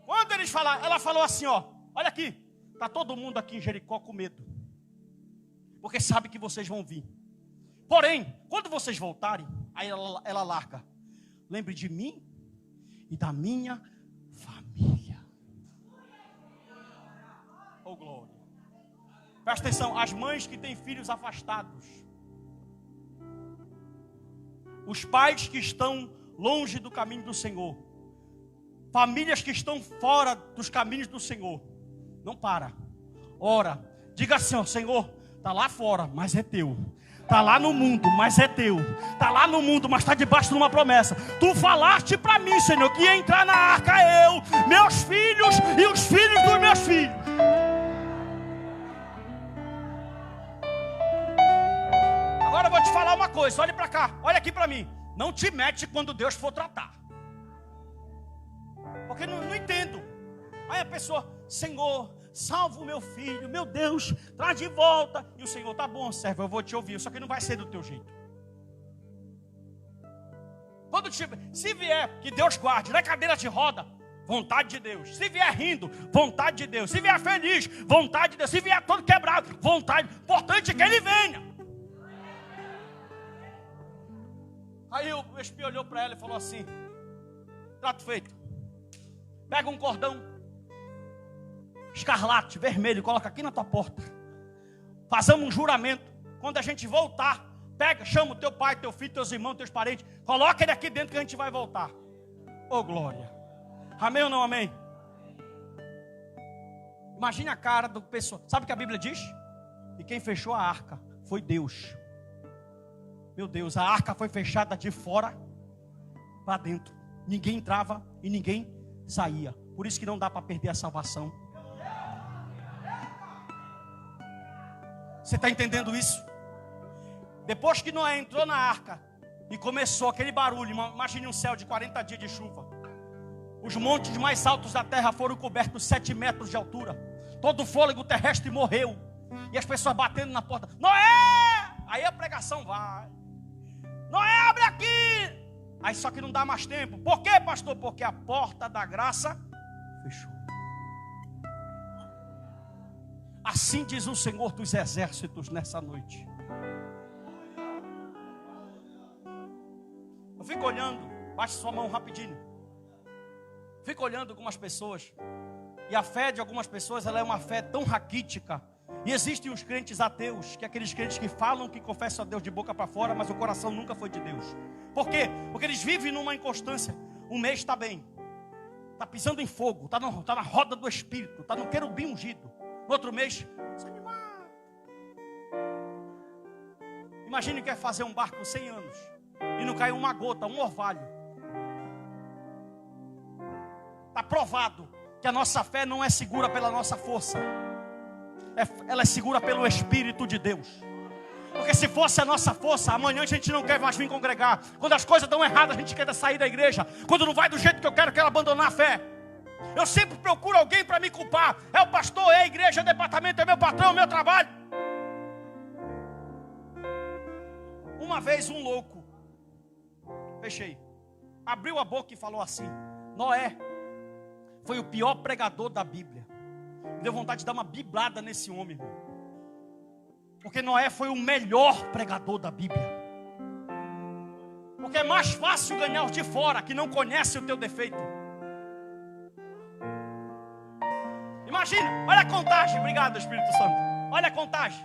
S1: Quando eles falaram, ela falou assim, ó: olha aqui, está todo mundo aqui em Jericó com medo, porque sabe que vocês vão vir. Porém, quando vocês voltarem, aí ela larga: lembre de mim e da minha família. Oh, glória. Presta atenção, as mães que têm filhos afastados, os pais que estão longe do caminho do Senhor, famílias que estão fora dos caminhos do Senhor, não para, ora, diga assim, ó, Senhor, está lá fora, mas é teu. Está lá no mundo, mas é teu. Está lá no mundo, mas está debaixo de uma promessa. Tu falaste para mim, Senhor, que ia entrar na arca eu, meus filhos e os filhos dos meus filhos. Agora eu vou te falar uma coisa, olhe para cá, olha aqui para mim. Não te mete quando Deus for tratar. Porque não entendo. Aí a pessoa, Senhor, salva o meu filho, meu Deus, traz de volta. E o Senhor, tá bom, servo, eu vou te ouvir, só que não vai ser do teu jeito. Se vier, que Deus guarde, na cadeira de roda, vontade de Deus. Se vier rindo, vontade de Deus. Se vier feliz, vontade de Deus. Se vier todo quebrado, vontade. Importante é que ele venha. Aí o espírito olhou para ela e falou assim: trato feito. Pega um cordão escarlate, vermelho, coloca aqui na tua porta. Fazamos um juramento. Quando a gente voltar, pega, chama o teu pai, teu filho, teus irmãos, teus parentes. Coloca ele aqui dentro que a gente vai voltar. Oh, glória. Amém ou não amém? Imagine a cara do pessoal. Sabe o que a Bíblia diz? E quem fechou a arca foi Deus. Meu Deus, a arca foi fechada de fora para dentro. Ninguém entrava e ninguém saía. Por isso que não dá para perder a salvação. Você está entendendo isso? Depois que Noé entrou na arca e começou aquele barulho, imagine um céu de 40 dias de chuva. Os montes mais altos da terra foram cobertos 7 metros de altura. Todo o fôlego terrestre morreu. E as pessoas batendo na porta. Noé! Aí a pregação vai. Noé, abre aqui! Aí só que não dá mais tempo. Por quê, pastor? Porque a porta da graça fechou. Assim diz o Senhor dos exércitos nessa noite. Eu fico olhando, baixe sua mão rapidinho. Fico olhando algumas pessoas. E a fé de algumas pessoas, ela é uma fé tão raquítica. E existem os crentes ateus, que é aqueles crentes que falam que confessam a Deus de boca para fora, mas o coração nunca foi de Deus. Por quê? Porque eles vivem numa inconstância. Um mês está bem, está pisando em fogo, está na roda do Espírito, está no querubim ungido. No outro mês, desanimado. Imagine que é fazer um barco 100 anos e não caiu uma gota, um orvalho. Está provado que a nossa fé não é segura pela nossa força. Ela é segura pelo Espírito de Deus. Porque se fosse a nossa força, amanhã a gente não quer mais vir congregar. Quando as coisas dão errado, a gente quer sair da igreja. Quando não vai do jeito que eu quero abandonar a fé. Eu sempre procuro alguém para me culpar. É o pastor, é a igreja, é o departamento, é meu patrão, é o meu trabalho. Uma vez um louco, fechei, abriu a boca e falou assim: Noé foi o pior pregador da Bíblia. Me deu vontade de dar uma biblada nesse homem, irmão. Porque Noé foi o melhor pregador da Bíblia. Porque é mais fácil ganhar os de fora, que não conhecem o teu defeito. Imagina, olha a contagem. Obrigado, Espírito Santo. Olha a contagem.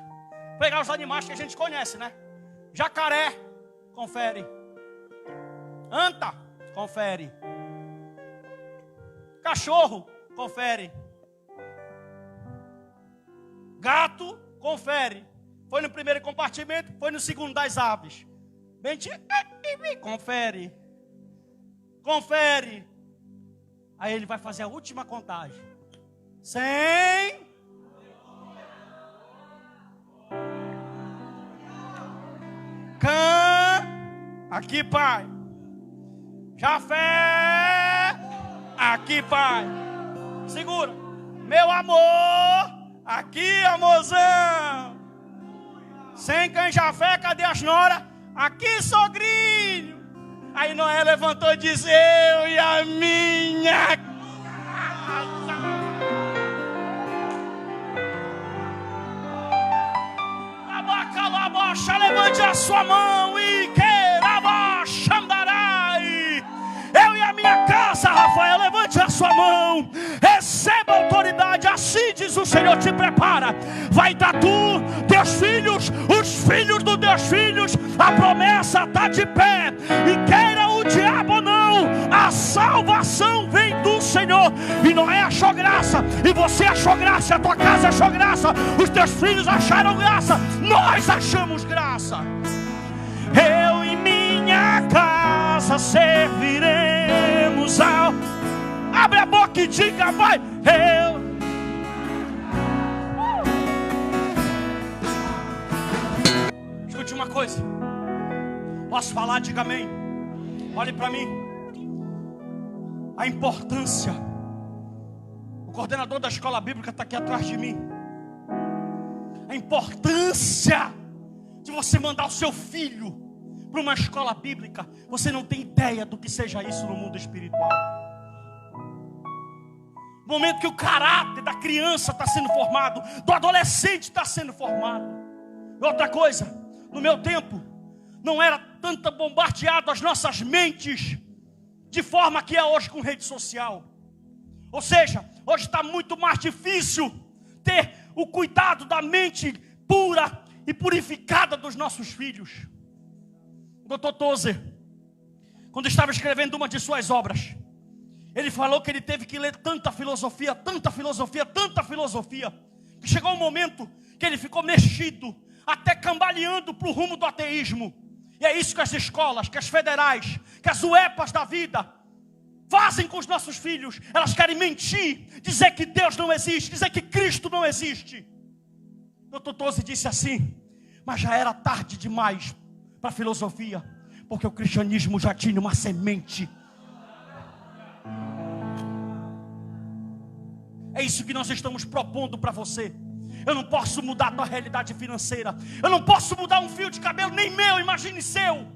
S1: Pegar os animais que a gente conhece, né? Jacaré, confere. Anta, confere. Cachorro, confere. Gato, confere. Foi no primeiro compartimento, foi no segundo das aves. Confere. Confere. Aí ele vai fazer a última contagem. 100. Cã. Aqui, pai. Jafé. Aqui, pai. Segura. Meu amor. Aqui, amorzão. Sem cã Jafé, cadê as noras? Aqui, sogrinho. Aí Noé levantou e disse: eu e a minha casa. Abacalabaxa, levante a sua mão e queirabaxa andarai. Eu e a minha casa, autoridade à sua mão. Receba autoridade, assim diz o Senhor, te prepara. Vai dar tu, teus filhos, os filhos dos teus filhos. A promessa está de pé. E queira o diabo ou não, a salvação vem do Senhor. E Noé achou graça, e você achou graça, a tua casa achou graça, os teus filhos acharam graça, nós achamos graça. Eu e minha casa serviremos ao... Abre a boca e diga, vai. Escute uma coisa. Posso falar? Diga amém. Olhe para mim. A importância. O coordenador da escola bíblica está aqui atrás de mim. A importância de você mandar o seu filho para uma escola bíblica. Você não tem ideia do que seja isso no mundo espiritual. No momento que o caráter da criança está sendo formado, do adolescente está sendo formado. Outra coisa, no meu tempo, não era tanto bombardeado as nossas mentes de forma que é hoje com rede social. Ou seja, hoje está muito mais difícil ter o cuidado da mente pura e purificada dos nossos filhos. O Dr. Tozer, quando estava escrevendo uma de suas obras, ele falou que ele teve que ler tanta filosofia, que chegou um momento que ele ficou mexido, até cambaleando para o rumo do ateísmo. E é isso que as escolas, que as federais, que as UEPAs da vida fazem com os nossos filhos. Elas querem mentir, dizer que Deus não existe, dizer que Cristo não existe. Dr. Tozer disse assim: mas já era tarde demais para a filosofia, porque o cristianismo já tinha uma semente. É isso que nós estamos propondo para você. Eu não posso mudar a tua realidade financeira, eu não posso mudar um fio de cabelo, nem meu, imagine seu.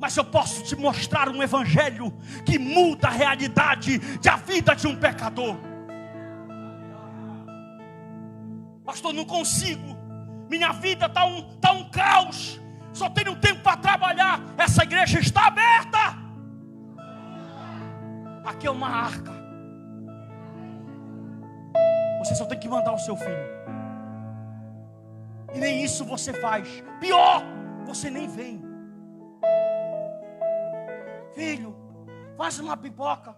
S1: Mas eu posso te mostrar um evangelho que muda a realidade da vida de um pecador. Pastor, não consigo, minha vida está um caos, só tenho tempo para trabalhar. Essa igreja está aberta. Aqui é uma arca. Você só tem que mandar o seu filho. E nem isso você faz. Pior, você nem vem. Filho, faz uma pipoca.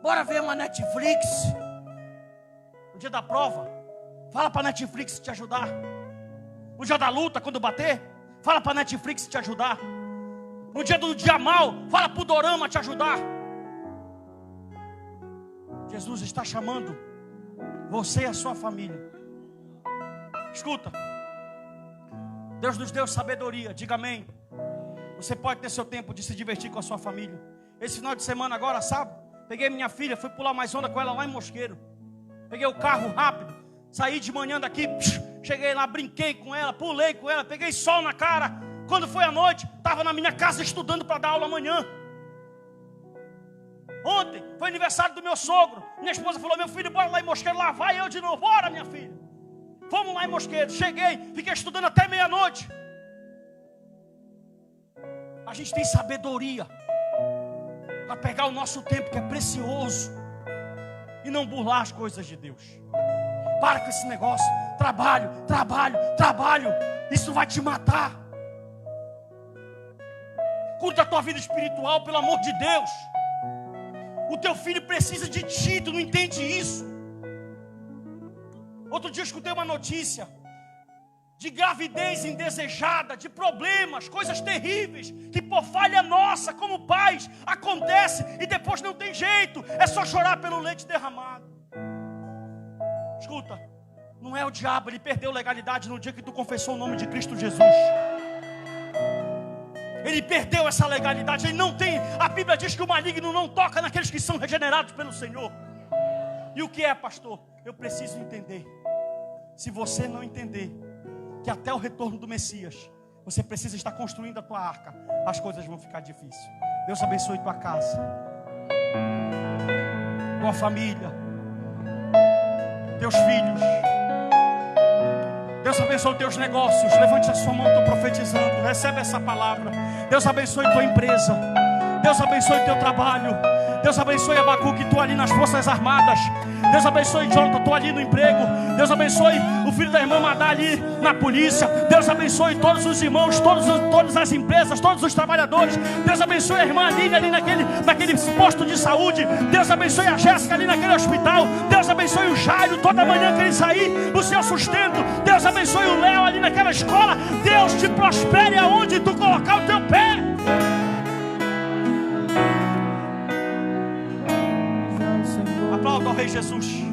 S1: Bora ver uma Netflix. No dia da prova, fala para a Netflix te ajudar. No dia da luta, quando bater, fala para a Netflix te ajudar. No dia do dia mal, fala para o dorama te ajudar. Jesus está chamando você e a sua família. Escuta, Deus nos deu sabedoria, diga amém. Você pode ter seu tempo de se divertir com a sua família. Esse final de semana agora, sabe? Peguei minha filha, fui pular mais onda com ela lá em Mosqueiro. Peguei o carro rápido, saí de manhã daqui, cheguei lá, brinquei com ela, pulei com ela, peguei sol na cara. Quando foi à noite, estava na minha casa estudando para dar aula amanhã. Ontem foi aniversário do meu sogro. Minha esposa falou: meu filho, bora lá em Mosqueiro. Lá vai eu de novo. Bora, minha filha. Fomos lá em Mosqueiro. Cheguei, fiquei estudando até meia-noite. A gente tem sabedoria para pegar o nosso tempo, que é precioso, e não burlar as coisas de Deus. Para com esse negócio. Trabalho. Isso vai te matar. Cuida da tua vida espiritual, pelo amor de Deus. O teu filho precisa de ti, tu não entende isso. Outro dia eu escutei uma notícia de gravidez indesejada, de problemas, coisas terríveis, que por falha nossa, como pais, acontece e depois não tem jeito, é só chorar pelo leite derramado. Escuta, não é o diabo, ele perdeu legalidade no dia que tu confessou o nome de Cristo Jesus. Ele perdeu essa legalidade, ele não tem. A Bíblia diz que o maligno não toca naqueles que são regenerados pelo Senhor. E o que é, pastor? Eu preciso entender. Se você não entender que até o retorno do Messias você precisa estar construindo a tua arca, as coisas vão ficar difíceis. Deus abençoe tua casa, tua família, teus filhos. Deus abençoe os teus negócios. Levante a sua mão, estou profetizando. Recebe essa palavra. Deus abençoe tua empresa. Deus abençoe teu trabalho. Deus abençoe Abacuque, tu ali nas Forças Armadas. Deus abençoe Jonathan, tu ali no emprego. Deus abençoe o filho da irmã Madá ali na polícia. Deus abençoe todos os irmãos, todas as empresas, todos os trabalhadores. Deus abençoe a irmã Aline ali naquele posto de saúde. Deus abençoe a Jéssica ali naquele hospital. Deus abençoe o Jairo, toda manhã que ele sair, o seu sustento. Deus abençoe o Léo ali naquela escola. Deus te prospere aonde tu colocar o teu pé. Aplauda ao Rei Jesus.